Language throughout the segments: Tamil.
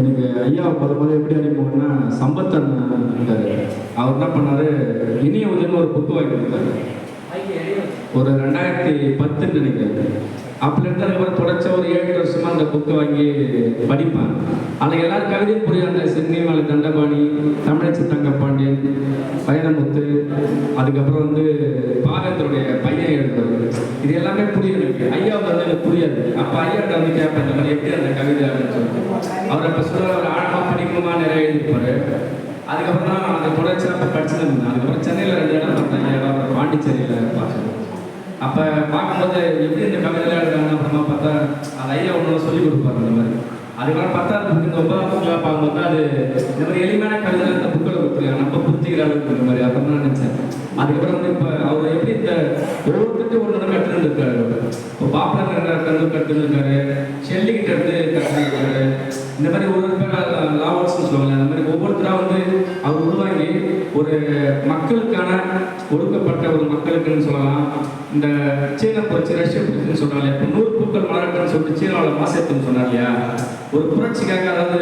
எனக்கு ஐயா முதல்ல எப்படி அறிமுகம்னா சம்பத்தன் இருக்காரு. அவர் என்ன பண்ணாரு, இனிய உதவின்னு ஒரு புக்கு வாங்கி கொடுத்தாரு. ஒரு 2010 நினைக்கிறேன். அப்பலேருந்து அதுக்கப்புறம் தொடர்ச்ச ஒரு 7 வருஷமா அந்த புக்கை வாங்கி படிப்பேன். அதில் எல்லாரும் கவிதையும் புரியும். அந்த சென்னிமலை தண்டபாணி, தமிழச்சி தங்கப்பாண்டியன், பயணமுத்து, அதுக்கப்புறம் வந்து பாகத்தருடைய பையன் எழுதுறது, இது எல்லாமே புரியும் எனக்கு. ஐயா வந்து எனக்கு புரியாது. அப்போ ஐயாட்ட வந்து கேட்பேன், இந்த மாதிரி எப்படி அந்த கவிதை அப்படின்னு சொல்லிட்டு. அவர் அப்போ சொல்ல ஒரு ஆழமாக படிக்கணுமா நிறைய எழுதிப்பாரு. அதுக்கப்புறம் தான் நான் அதை தொடர்ச்சியாக படிச்சுட்டு இருந்தேன். அதுக்கப்புறம் சென்னையில் 2 இடம் பார்த்தேன். ஐயா அப்புறம் பாண்டிச்சேரியில் பார்த்தேன். அப்போ பார்க்கும்போது எப்படி இந்த கவிதைலாம் எழுதுறாங்க அப்புறமா பார்த்தா அது ஐயா ஒன்று சொல்லிக் கொடுப்பாரு. அந்த மாதிரி அதுக்கப்புறம் 10வது புக்கு, இந்த 9வது புக்கில் பார்க்கும்போது அது இந்த மாதிரி எளிமையான கவிதை இந்த புக்கில் கொடுத்துருக்காங்க, நம்ம புரிஞ்சுக்கிற அளவுக்கு இந்த மாதிரி அப்புறம் தான் நினச்சேன். அதுக்கப்புறம் வந்து இப்போ அவர் எப்படி இந்த ஒவ்வொருத்தருக்கு ஒன்று கற்றுருந்துருக்காரு. இப்போ பாப்புலர் கற்றுருக்காரு, ஷெல்லிக்கிட்ட இருந்து கற்றுருக்காரு. இந்த மாதிரி ஒரு பேர் லாவல்ஸ்ன்னு சொல்லுவாங்க. அந்த மாதிரி ஒவ்வொருத்தராக வந்து அவர் உருவாங்கி ஒரு மக்களுக்கான ஒடுக்கப்பட்ட ஒரு மக்களுக்குன்னு சொல்லலாம். இந்த சீன புரட்சி, ரஷ்ய புரட்சின்னு சொன்னாங்க. இப்போ 100 பூக்கள் மலரட்டுன்னு சொல்லிட்டு சீனாவில் மாசத்துன்னு சொன்னார் இல்லையா. ஒரு புரட்சிக்காக, அதாவது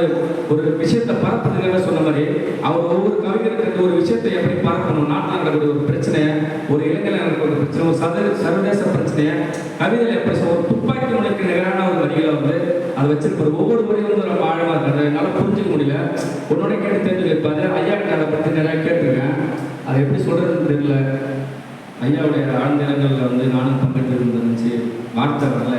ஒரு விஷயத்தை பரப்புறதுக்காக சொன்ன மாதிரி அவர் ஒவ்வொரு கவிஞருக்கு ஒரு விஷயத்தை எப்படி பரப்பணும், நாட்டில் நடக்கக்கூடிய ஒரு பிரச்சனை, ஒரு இளைஞர்கள் நடக்கக்கூடிய பிரச்சனை, ஒரு சர்வதேச பிரச்சனையை கவிதையில் எப்படி ஒரு துப்பாக்கி முனைக்கு நிகரான ஒரு வரிகளை வந்து அதை வச்சிருப்பாரு. ஒவ்வொரு முறையும் வந்து ரொம்ப ஆழமாக இருக்காது, என்னால் புரிஞ்சுக்க முடியல. உன்னோட கேட்டு தெரிஞ்சு வைப்பாரு. ஐயா கிட்ட அதை பற்றி நிறையா கேட்டிருக்கேன். அதை எப்படி சொல்கிறதுன்னு தெரியல. ஐயாவுடைய ஆழ்நிலங்களில் வந்து நானும் பங்கெடுத்து இருந்துச்சு, வார்த்தை வரல.